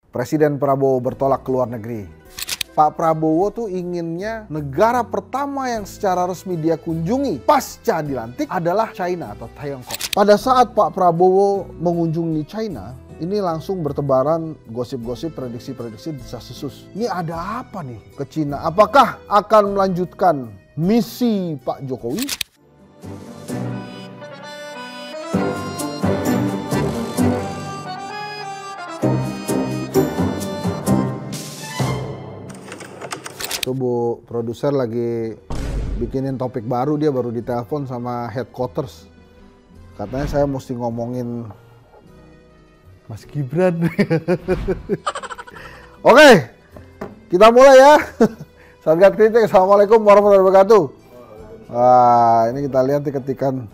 Presiden Prabowo bertolak ke luar negeri. Pak Prabowo tuh inginnya negara pertama yang secara resmi dia kunjungi pasca dilantik adalah China atau Tiongkok. Pada saat Pak Prabowo mengunjungi China, ini langsung bertebaran gosip-gosip, prediksi-prediksi desas-desus. Ini ada apa nih ke China? Apakah akan melanjutkan misi Pak Jokowi? Tuh Bu, produser lagi bikinin topik baru, dia baru ditelepon sama headquarters. Katanya saya mesti ngomongin Mas Gibran. Oke, kita mulai ya. Satgas Kritik, Assalamualaikum warahmatullahi wabarakatuh. Wah, ini kita lihat ketikan.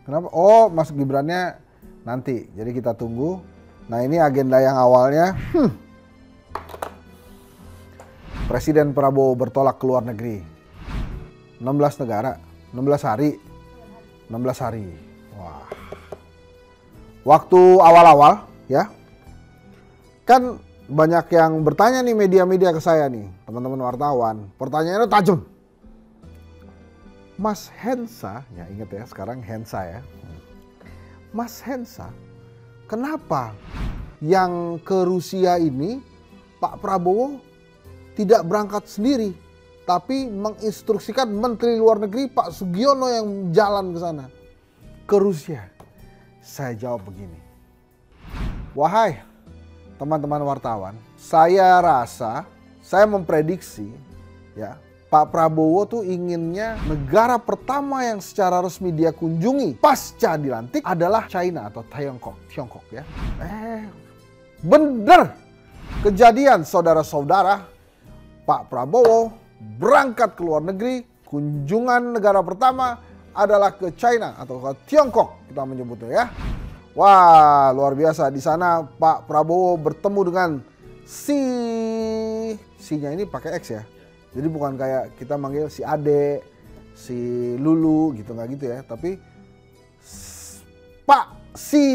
Kenapa? Oh, Mas Gibrannya nanti, jadi kita tunggu. Nah, ini agenda yang awalnya. Presiden Prabowo bertolak ke luar negeri. 16 negara, 16 hari. 16 hari. Wah. Waktu awal-awal ya. Kan banyak yang bertanya nih media-media ke saya nih, teman-teman wartawan. Pertanyaannya tajam. Mas Hensa, ya ingat ya sekarang Hensa ya. Mas Hensa, kenapa yang ke Rusia ini Pak Prabowo tidak berangkat sendiri, tapi menginstruksikan Menteri Luar Negeri Pak Sugiono yang jalan ke sana, ke Rusia? Saya jawab begini, wahai teman-teman wartawan, saya rasa, saya memprediksi ya, Pak Prabowo tuh inginnya negara pertama yang secara resmi dia kunjungi pasca dilantik adalah China atau Tiongkok ya. Bener kejadian saudara-saudara. Pak Prabowo berangkat ke luar negeri, kunjungan negara pertama adalah ke China atau ke Tiongkok kita menyebutnya ya. Wah, luar biasa. Di sana Pak Prabowo bertemu dengan si-nya ini pakai X ya. Jadi bukan kayak kita manggil si Ade, si Lulu gitu, nggak gitu ya. Tapi Pak Xi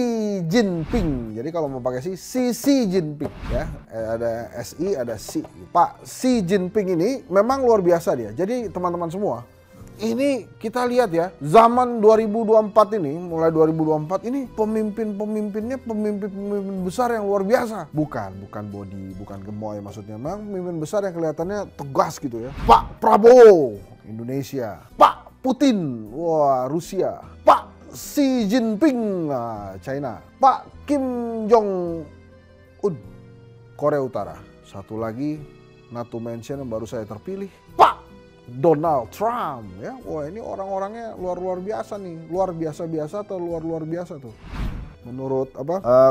Jinping. Jadi kalau mau pakai Xi Jinping ya, ada SI, ada Si. Pak Xi Jinping ini memang luar biasa dia. Jadi teman-teman semua, ini kita lihat ya, zaman 2024 ini, mulai 2024 ini pemimpin-pemimpinnya pemimpin besar yang luar biasa. Bukan body, bukan gemoy maksudnya. Memang pemimpin besar yang kelihatannya tegas gitu ya. Pak Prabowo, Indonesia. Pak Putin, wah Rusia. Pak Xi Jinping, China. Pak Kim Jong-un, Korea Utara. Satu lagi, not to mention yang baru saya terpilih, Pak Donald Trump. Ya, wah ini orang-orangnya luar biasa nih. Luar biasa atau luar biasa tuh, menurut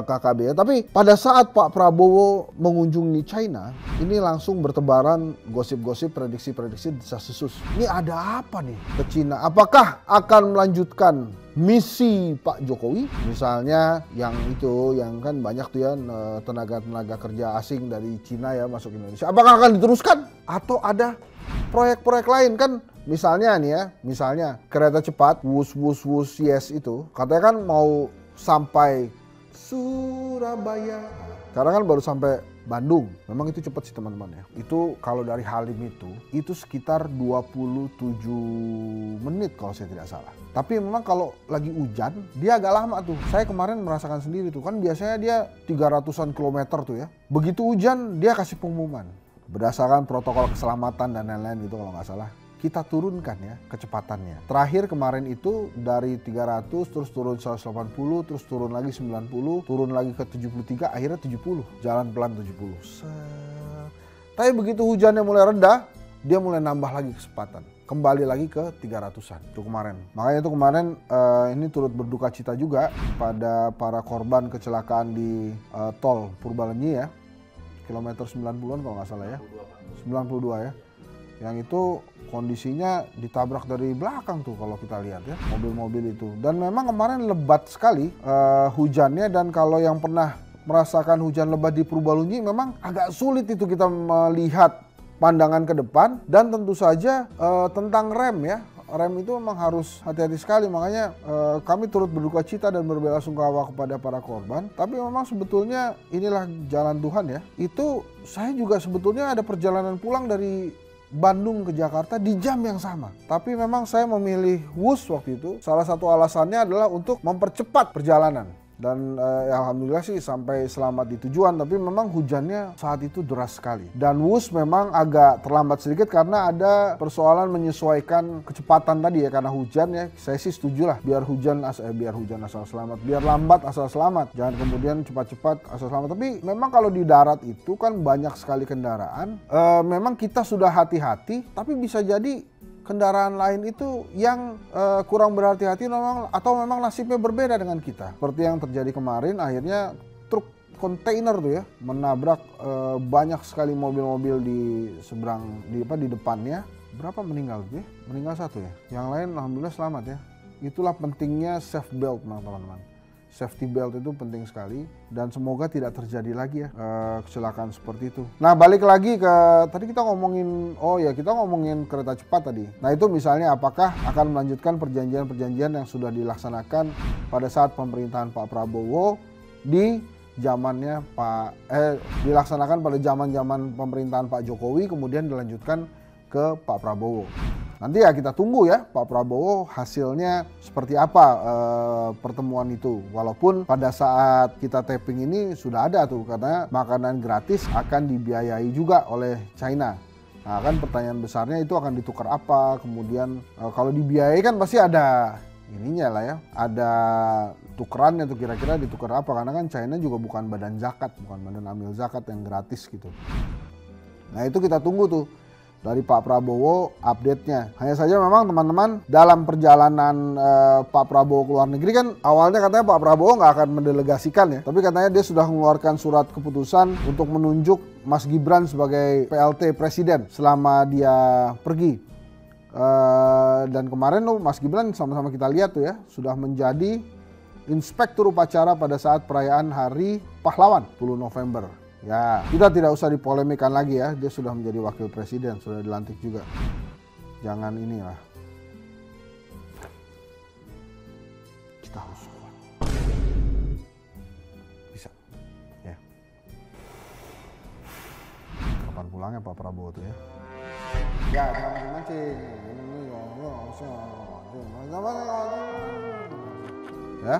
KKB ya. Tapi pada saat Pak Prabowo mengunjungi China, ini langsung bertebaran gosip-gosip, prediksi-prediksi desas-desus. Ini ada apa nih ke China? Apakah akan melanjutkan misi Pak Jokowi? Misalnya yang itu, yang kan banyak tuh ya tenaga kerja asing dari Cina ya masuk Indonesia. Apakah akan diteruskan? Atau ada proyek-proyek lain kan? Misalnya nih ya, misalnya kereta cepat Wus Yes itu katanya kan mau sampai Surabaya. Sekarang kan baru sampai Bandung. Memang itu cepat sih teman-teman ya. Itu kalau dari Halim itu sekitar 27 menit kalau saya tidak salah. Tapi memang kalau lagi hujan dia agak lama tuh. Saya kemarin merasakan sendiri tuh. Kan biasanya dia 300-an kilometer tuh ya. Begitu hujan dia kasih pengumuman. Berdasarkan protokol keselamatan dan lain-lain gitu kalau nggak salah. Kita turunkan ya kecepatannya. Terakhir kemarin itu dari 300 terus turun 180, terus turun lagi 90, turun lagi ke 73, akhirnya 70. Jalan pelan 70. Tapi begitu hujannya mulai reda, dia mulai nambah lagi kecepatan. Kembali lagi ke 300-an. Itu kemarin. Makanya itu kemarin ini turut berduka cita juga pada para korban kecelakaan di tol Purbalenyi ya. Kilometer 90-an kalau nggak salah ya. 92 ya. Yang itu kondisinya ditabrak dari belakang tuh kalau kita lihat ya, mobil-mobil itu. Dan memang kemarin lebat sekali hujannya, dan kalau yang pernah merasakan hujan lebat di Purbalunyi memang agak sulit itu kita melihat pandangan ke depan. Dan tentu saja tentang rem ya, rem itu memang harus hati-hati sekali. Makanya kami turut berduka cita dan berbelasungkawa kepada para korban. Tapi memang sebetulnya inilah jalan Tuhan ya. Itu saya juga sebetulnya ada perjalanan pulang dari Bandung ke Jakarta di jam yang sama. Tapi memang saya memilih Wus waktu itu. Salah satu alasannya adalah untuk mempercepat perjalanan. Dan alhamdulillah sih sampai selamat di tujuan, tapi memang hujannya saat itu deras sekali. Dan Wus memang agak terlambat sedikit karena ada persoalan menyesuaikan kecepatan tadi ya, karena hujan ya. Saya sih setuju lah, biar hujan asal selamat, biar lambat asal selamat. Jangan kemudian cepat-cepat asal selamat. Tapi memang kalau di darat itu kan banyak sekali kendaraan. Memang kita sudah hati-hati, tapi bisa jadi kendaraan lain itu yang kurang berhati-hati atau memang nasibnya berbeda dengan kita. Seperti yang terjadi kemarin, akhirnya truk kontainer tuh ya menabrak banyak sekali mobil-mobil di seberang di depannya. Berapa meninggal tuh ya? Meninggal 1 ya. Yang lain alhamdulillah selamat ya. Itulah pentingnya safe belt teman-teman. Safety belt itu penting sekali dan semoga tidak terjadi lagi ya kecelakaan seperti itu. Nah, balik lagi ke tadi kita ngomongin kereta cepat tadi. Nah, itu misalnya apakah akan melanjutkan perjanjian-perjanjian yang sudah dilaksanakan pada saat pemerintahan Pak Prabowo di zamannya dilaksanakan pada zaman pemerintahan Pak Jokowi kemudian dilanjutkan ke Pak Prabowo. Nanti ya kita tunggu ya Pak Prabowo hasilnya seperti apa pertemuan itu. Walaupun pada saat kita taping ini sudah ada tuh katanya makanan gratis akan dibiayai juga oleh China. Nah kan pertanyaan besarnya itu akan ditukar apa, kemudian kalau dibiayai kan pasti ada ininya lah ya, ada tukerannya tuh kira-kira ditukar apa, karena kan China juga bukan badan zakat, bukan badan amil zakat yang gratis gitu. Nah itu kita tunggu tuh dari Pak Prabowo update-nya. Hanya saja memang teman-teman dalam perjalanan Pak Prabowo ke luar negeri kan awalnya katanya Pak Prabowo nggak akan mendelegasikan ya. Tapi katanya dia sudah mengeluarkan surat keputusan untuk menunjuk Mas Gibran sebagai PLT Presiden selama dia pergi. Dan kemarin tuh Mas Gibran sama-sama kita lihat tuh ya sudah menjadi inspektur upacara pada saat perayaan Hari Pahlawan 10 November. Ya, kita tidak usah dipolemikan lagi ya, dia sudah menjadi wakil presiden, sudah dilantik juga. Jangan inilah. Kita harus kuat. Bisa. Ya. Kapan pulangnya Pak Prabowo tuh ya? Ya, jangan mancing. Ya,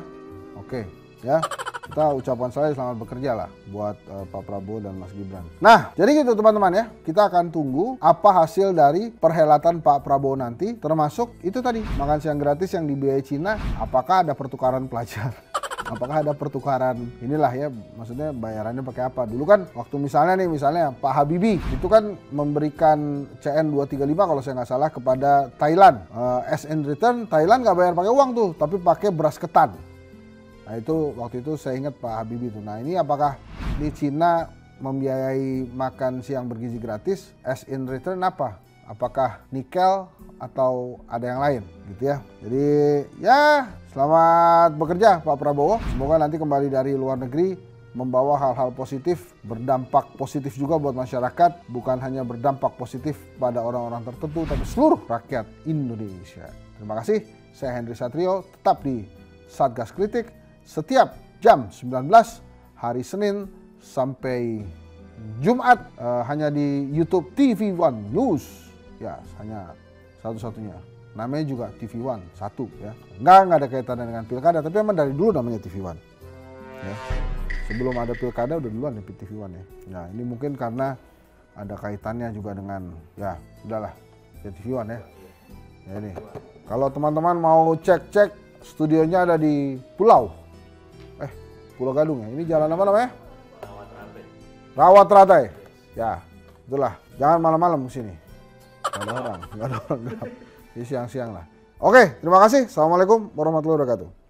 oke. Ya. Kita ucapan saya selamat bekerja lah buat Pak Prabowo dan Mas Gibran. Nah, jadi gitu teman-teman ya. Kita akan tunggu apa hasil dari perhelatan Pak Prabowo nanti. Termasuk itu tadi, makan siang gratis yang dibiayai Cina. Apakah ada pertukaran pelajar? Apakah ada pertukaran inilah ya, maksudnya bayarannya pakai apa? Dulu kan waktu misalnya Pak Habibie itu kan memberikan CN 235 kalau saya nggak salah kepada Thailand. As in return Thailand nggak bayar pakai uang tuh, tapi pakai beras ketan. Nah itu waktu itu saya ingat Pak Habibie itu. Nah ini apakah di Cina membiayai makan siang bergizi gratis, as in return apa? Apakah nikel atau ada yang lain gitu ya. Jadi ya selamat bekerja Pak Prabowo. Semoga nanti kembali dari luar negeri membawa hal-hal positif, berdampak positif juga buat masyarakat. Bukan hanya berdampak positif pada orang-orang tertentu, tapi seluruh rakyat Indonesia. Terima kasih, saya Henry Satrio, tetap di Satgas Kritik. Setiap jam 19 hari Senin sampai Jumat hanya di YouTube TV One News ya, hanya satu-satunya. Namanya juga TV One, satu ya. Nggak ada kaitannya dengan pilkada, tapi emang dari dulu namanya TV One. Ya. Sebelum ada pilkada udah duluan di TV One ya. Nah ini mungkin karena ada kaitannya juga dengan ya udahlah ya TV One ya. Ya ini. Kalau teman-teman mau cek studionya ada di Pulau Gadung ya. Ini jalan apa namanya? Rawat Ratai. Ya, itulah. Jangan malam-malam ke sini. Nggak ada orang gelap. Jadi siang-siang lah. Oke, terima kasih. Assalamualaikum warahmatullahi wabarakatuh.